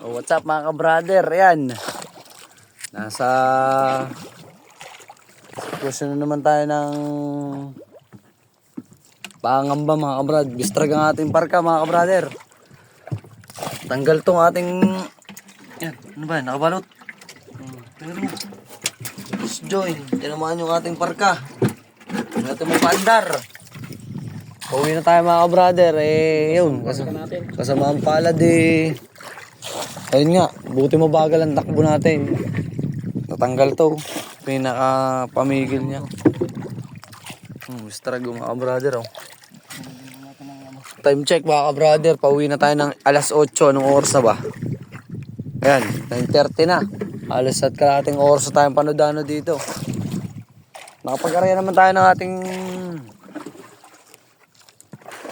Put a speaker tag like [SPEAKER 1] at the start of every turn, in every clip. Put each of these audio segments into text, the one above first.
[SPEAKER 1] Oh, what's up mga ka-brother? Ayan. Nasa sitwasyon na naman tayo ng pangamba mga kabrad. Bistrag ang ating parka mga ka-brother. Tanggal tong ating yan, ano ba? Nakabalot. Tingnan mo. Join. Tinamaan yung ating parka. Natin mo paandar. Pauwi na tayo mga ka-brother. Yun. Kasama ang palad ayun nga, buti mabagal ang takbo natin. Natanggal to. Pinaka-pamigil niya. Mistrag mga ka-brother. Time check mga ka-brother. Pauwi na tayo ng alas 8. Anong oras na ba? Ayan, 9:30 na. Alas at kalating oras na tayong panudano dito. Nakapag-araya naman tayo ng ating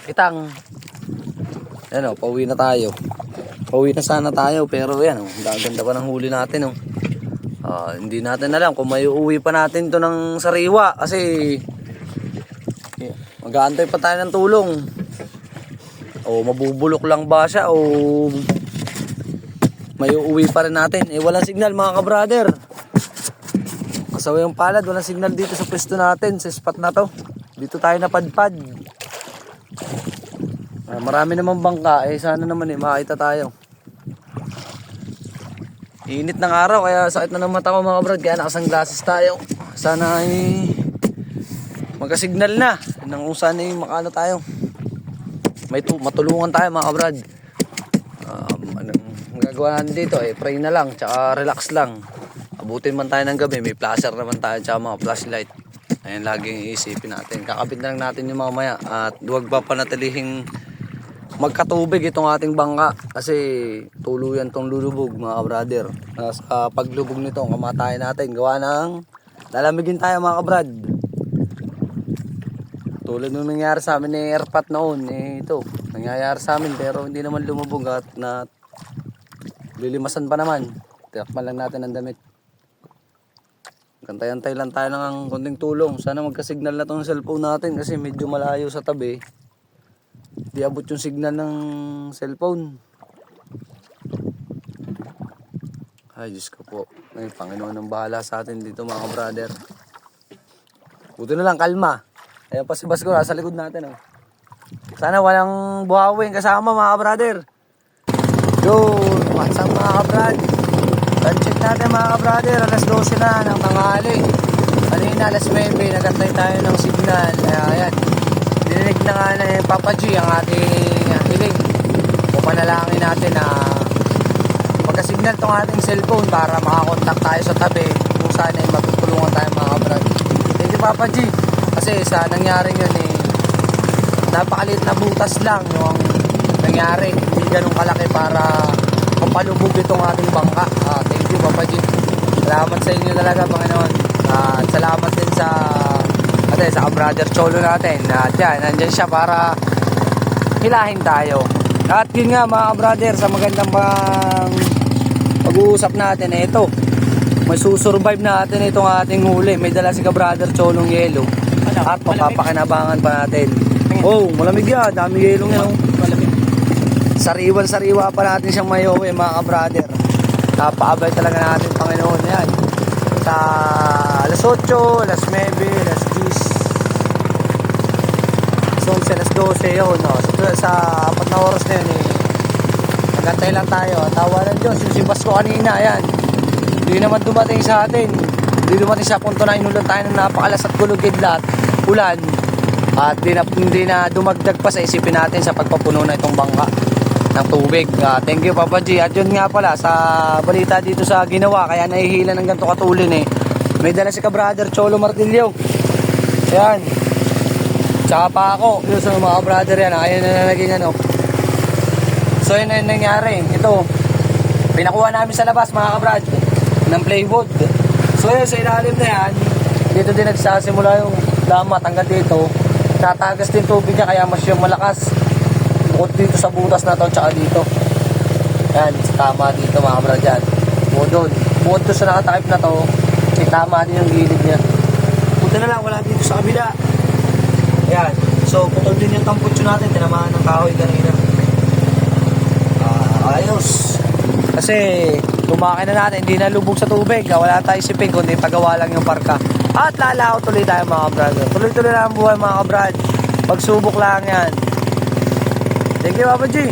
[SPEAKER 1] kitang. Ayan o, pauwi na tayo. Pauwi na sana tayo pero yan, gaganda pa ng huli natin. Hindi natin alam kung may uuwi pa natin to ng sariwa kasi mag-aantay pa tayo ng tulong. O mabubulok lang ba siya o may uuwi pa rin natin. Walang signal mga ka-brother. Kasawa yung palad, walang signal dito sa pwesto natin, sa spot na to. Dito tayo napadpad. Marami namang bangka, sana naman makita tayo. Init ng araw, kaya sakit na ng mata ko mga brad, kaya nakasunglasses tayo. Sana magka-signal na, nang kung sana makano tayo. Matulungan tayo mga brad. Anong gagawa natin dito, pray na lang, tsaka relax lang. Abutin man tayo ng gabi, may flasher naman tayo, tsaka mga flashlight. Ayan laging iisipin natin. Kakabit na lang natin yung mamaya at huwag pa panatilihing magkatubig itong ating bangka kasi tuluyan tong lulubog mga brother. Sa paglubog nito, kamatayan natin gawa ng lalamigin tayo mga kabrad. Tulad nung nangyari sa amin ni Airpat noon, ito nangyayari sa amin pero hindi naman lumubog at na lilimasan pa naman. Tiyakman lang natin ang damit. Kantay-antay lang tayo ng konting tulong. Sana magka-signal na tong cellphone natin kasi medyo malayo sa tabi. Di abot yung signal ng cellphone. Ay Diyos ko po. Ay Panginoon ang bahala sa atin dito mga brother. Buti na lang kalma. Ayan pa si Basko nasa likod natin. Sana walang buhawin kasama mga brother. Yun, what's up mga brad? Check natin mga brother. Alas 12 na ng tanghali. Kanina alas 9 nagantay tayo ng signal. Ayan. Dininig na nga na Papa G ang ating hiling. Pupanalangin natin na magka-signal tong ating cellphone para makakontak tayo sa tabi kung saan ay matutulungan tayo mga kabrad. Thank you Papa G. Kasi sa nangyaring yun napakaliit na butas lang yung nangyari. Hindi ganun kalaki para mapalubog itong ating bangka. Thank you Papa G. Salamat sa inyo talaga Panginoon. At salamat din sa brother Cholo natin. At yan, nandyan siya para hilahin tayo. At yun nga mga brother, sa magandang pag-uusap natin, ito may susurvive natin itong ating huli. May dala si brother Cholong yelo. At papapakinabangan pa natin. Oh, malamig yan, dami yelong yan. Sariwan-sariwa pa natin siyang mayowe mga brother. Napaabay talaga natin Panginoon yan. Sa alas 8, alas 9, alas 10, alas 12 yun. Sa 4 na oras na yun nagantay lang tayo. Tawanan Diyos yung si Basko kanina. Ayan. Hindi naman dumating sa atin. Hindi dumating sa punto na inulan tayo ng napakalas at gulog-kidlat ulan. At hindi na dumagdag pa sa isipin natin sa pagpapuno na itong bangka ng tubig. Thank you Papa G. At yun nga pala sa balita dito sa ginawa kaya nahihila ng ganito katulin may dala si brother Cholo Martillo. Ayan. Tsaka pa ako. Yun sa mga brother yan. Ayun na naging So yun na yung nangyari. Ito. Pinakuha namin sa labas mga kabrad ng plywood. So yun sa ilalim na yan. Dito din nagsasimula yung damat hanggang dito. Tatagas din tubig niya kaya mas yung malakas. Bukod dito sa butas na to tsaka dito. Yan, tama dito mga kabrad yan. Bukod doon sa nakatakip na to, tama din yung gilid niya. Punta na lang, wala dito sa kabila. Yan, so putol din yung tamputso natin, tinamaan ng kahoy kanina. Ayos. Kasi Kasi tumakin na natin, hindi na lubog sa tubig. Wala tayong sipig, kundi pagawa lang yung parka. At lalao tuloy tayo mga kabrad. Tuloy-tuloy lang ang buhay mga kabrad. Pagsubok lang yan. Thank you, Papa G.